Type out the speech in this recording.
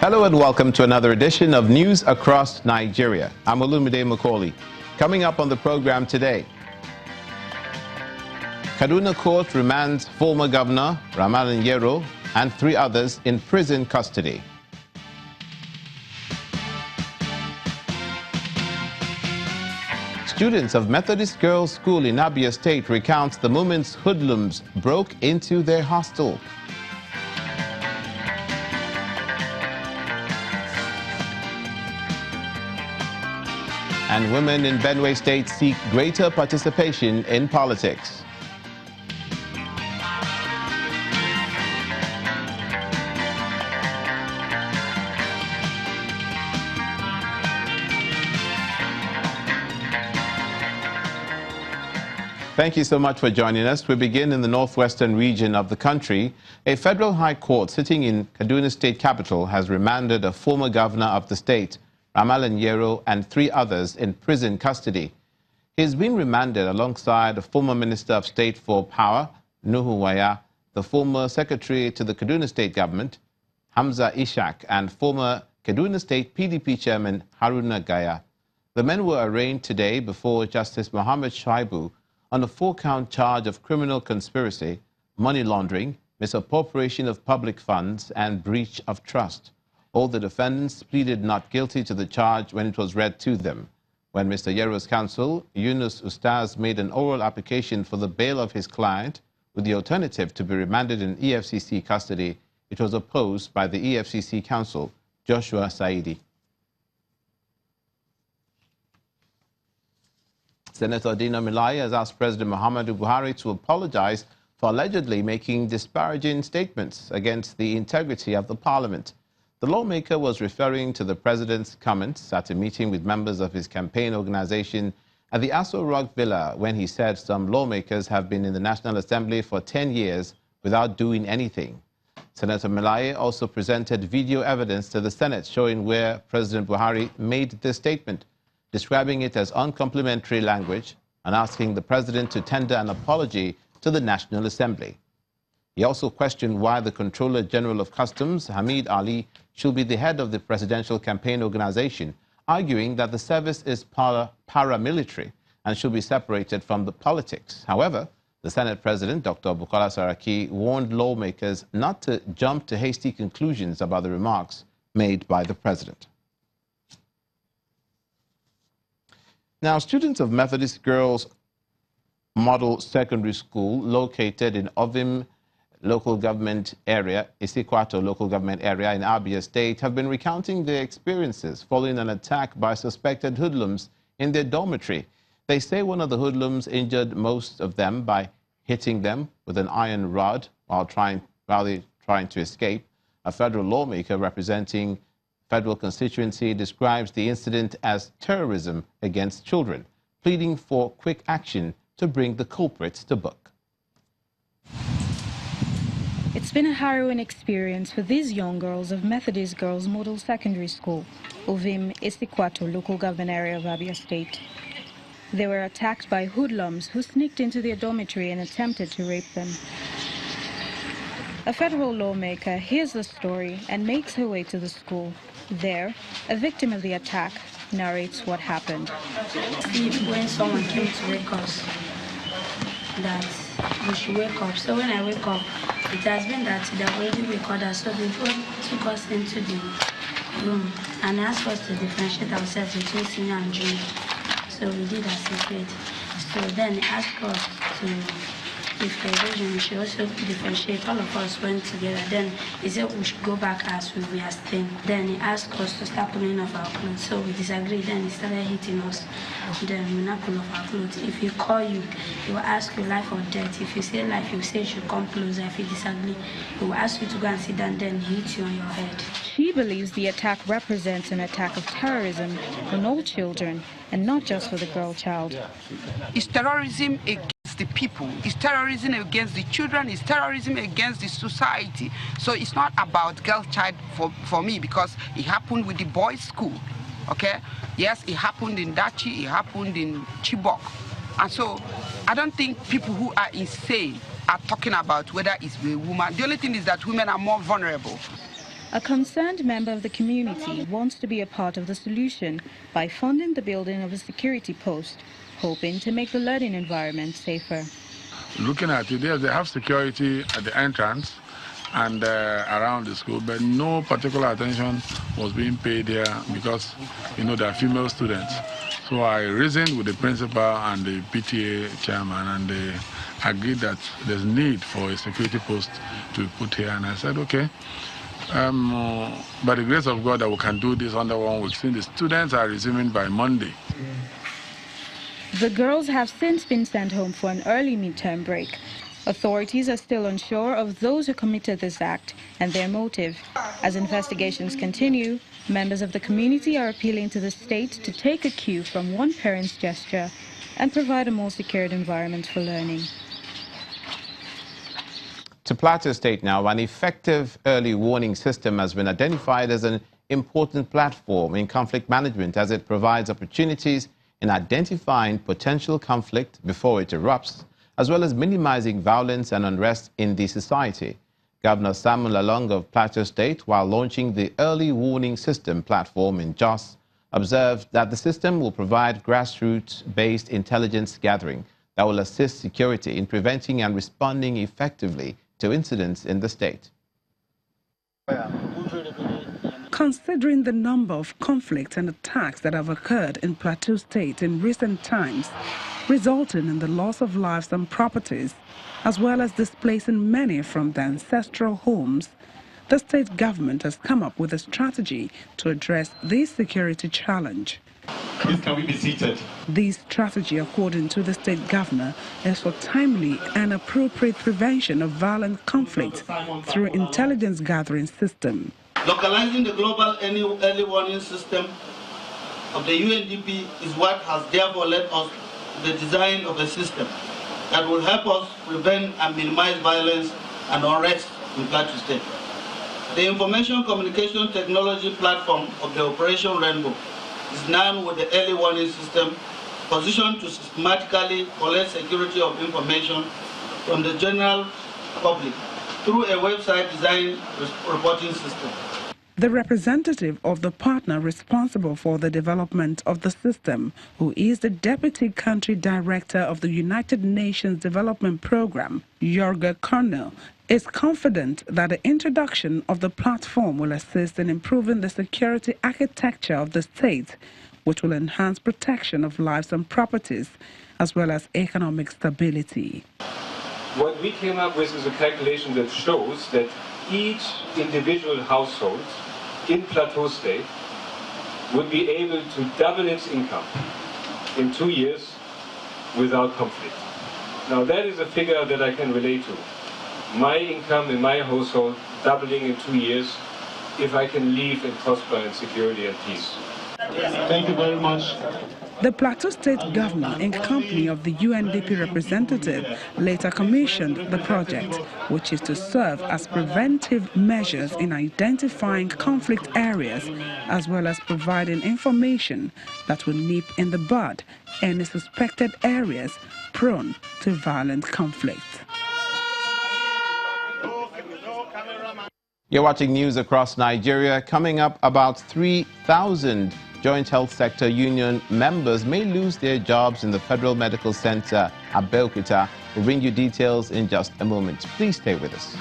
Hello and welcome to another edition of News Across Nigeria. I'm Olumide Macaulay. Coming up on the program today, Kaduna Court remands former Governor Ramalan Yero and 3 others in prison custody. Students of Methodist Girls' School in Abia State recounts the moments hoodlums broke into their hostel. And women in Benue State seek greater participation in politics. Thank you so much for joining us. We begin in the northwestern region of the country. A federal high court sitting in Kaduna State capital has remanded a former governor of the state, Ramalan Yero, and 3 others in prison custody. He's been remanded alongside the former Minister of State for Power, Nuhu Waya, the former Secretary to the Kaduna State government, Hamza Ishaq, and former Kaduna State PDP Chairman Haruna Gaya. The men were arraigned today before Justice Mohammed Shaibu on a 4-count charge of criminal conspiracy, money laundering, misappropriation of public funds, and breach of trust. All the defendants pleaded not guilty to the charge when it was read to them. When Mr. Yero's counsel, Yunus Ustaz, made an oral application for the bail of his client with the alternative to be remanded in EFCC custody, it was opposed by the EFCC counsel, Joshua Saidi. Senator Dino Melaye has asked President Muhammadu Buhari to apologize for allegedly making disparaging statements against the integrity of the parliament. The lawmaker was referring to the president's comments at a meeting with members of his campaign organization at the Aso Rock Villa when he said some lawmakers have been in the National Assembly for 10 years without doing anything. Senator Melaye also presented video evidence to the Senate showing where President Buhari made this statement, describing it as uncomplimentary language and asking the president to tender an apology to the National Assembly. He also questioned why the Controller General of Customs, Hamid Ali, should be the head of the presidential campaign organization, arguing that the service is paramilitary and should be separated from the politics. However, the Senate President, Dr. Bukola Saraki, warned lawmakers not to jump to hasty conclusions about the remarks made by the president. Now, students of Methodist Girls' Model Secondary School located in Ovim local government area, Isikwato local government area in Abia State have been recounting their experiences following an attack by suspected hoodlums in their dormitory. They say one of the hoodlums injured most of them by hitting them with an iron rod while trying to escape. A federal lawmaker representing federal constituency describes the incident as terrorism against children, pleading for quick action to bring the culprits to book. It's been a harrowing experience for these young girls of Methodist Girls Model Secondary School, Ovim, Isikwato, local government area of Abia State. They were attacked by hoodlums who sneaked into their dormitory and attempted to rape them. A federal lawmaker hears the story and makes her way to the school. There, a victim of the attack narrates what happened. When someone came to wake us, that we should wake up. So when I wake up, it has been that they already recorded us. So they took us into the room and asked us to differentiate ourselves between senior and junior. So we did as secret. So then they asked us to, if the version, we should also differentiate. All of us went together. Then he said we should go back as we were staying. Then he asked us to start pulling off our clothes. So we disagreed. Then he started hitting us. Then we now pull off our clothes. If he call you, he will ask you life or death. If you say life, he will say you should come closer. If you disagree, he will ask you to go and sit down, then hit you on your head. She believes the attack represents an attack of terrorism on all children and not just for the girl child. It's terrorism against the people. It's terrorism against the children. It's terrorism against the society. So it's not about girl child for me, because it happened with the boys' school. Okay? Yes, it happened in Dachi, it happened in Chibok. And so I don't think people who are insane are talking about whether it's a woman. The only thing is that women are more vulnerable. A concerned member of the community wants to be a part of the solution by funding the building of a security post, hoping to make the learning environment safer. Looking at it, they have security at the entrance and around the school, but no particular attention was being paid here because, you know, there are female students. So I reasoned with the principal and the PTA chairman, and they agreed that there's need for a security post to be put here. And I said, okay, by the grace of God that we can do this under 1 week, since the students are resuming by Monday. The girls have since been sent home for an early midterm break. Authorities are still unsure of those who committed this act and their motive. As investigations continue, members of the community are appealing to the state to take a cue from one parent's gesture and provide a more secured environment for learning. To Plateau State now, an effective early warning system has been identified as an important platform in conflict management as it provides opportunities in identifying potential conflict before it erupts, as well as minimizing violence and unrest in the society. Governor Samuel Along of Plateau State, while launching the Early Warning System platform in Jos, observed that the system will provide grassroots-based intelligence gathering that will assist security in preventing and responding effectively to incidents in the state. Considering the number of conflicts and attacks that have occurred in Plateau State in recent times, resulting in the loss of lives and properties, as well as displacing many from their ancestral homes, the state government has come up with a strategy to address this security challenge. Please, can we be seated? This strategy, according to the state governor, is for timely and appropriate prevention of violent conflict through intelligence gathering system. Localizing the global early warning system of the UNDP is what has therefore led us to the design of a system that will help us prevent and minimize violence and unrest in Plateau State. The information communication technology platform of the Operation Rainbow is now with the early warning system positioned to systematically collect security of information from the general public through a website design reporting system. The representative of the partner responsible for the development of the system, who is the Deputy Country Director of the United Nations Development Program, Jorge Cornell, is confident that the introduction of the platform will assist in improving the security architecture of the state, which will enhance protection of lives and properties, as well as economic stability. What we came up with is a calculation that shows that each individual household in Plateau State would be able to double its income in 2 years without conflict. Now that is a figure that I can relate to. My income in my household doubling in 2 years if I can live in prosper and security and peace. Thank you very much. The Plateau State governor, in company of the UNDP representative, later commissioned the project, which is to serve as preventive measures in identifying conflict areas, as well as providing information that will nip in the bud any suspected areas prone to violent conflict. You're watching news across Nigeria. Coming up, about 3,000 Joint Health Sector Union members may lose their jobs in the Federal Medical Center, Abeokuta. We'll bring you details in just a moment. Please stay with us.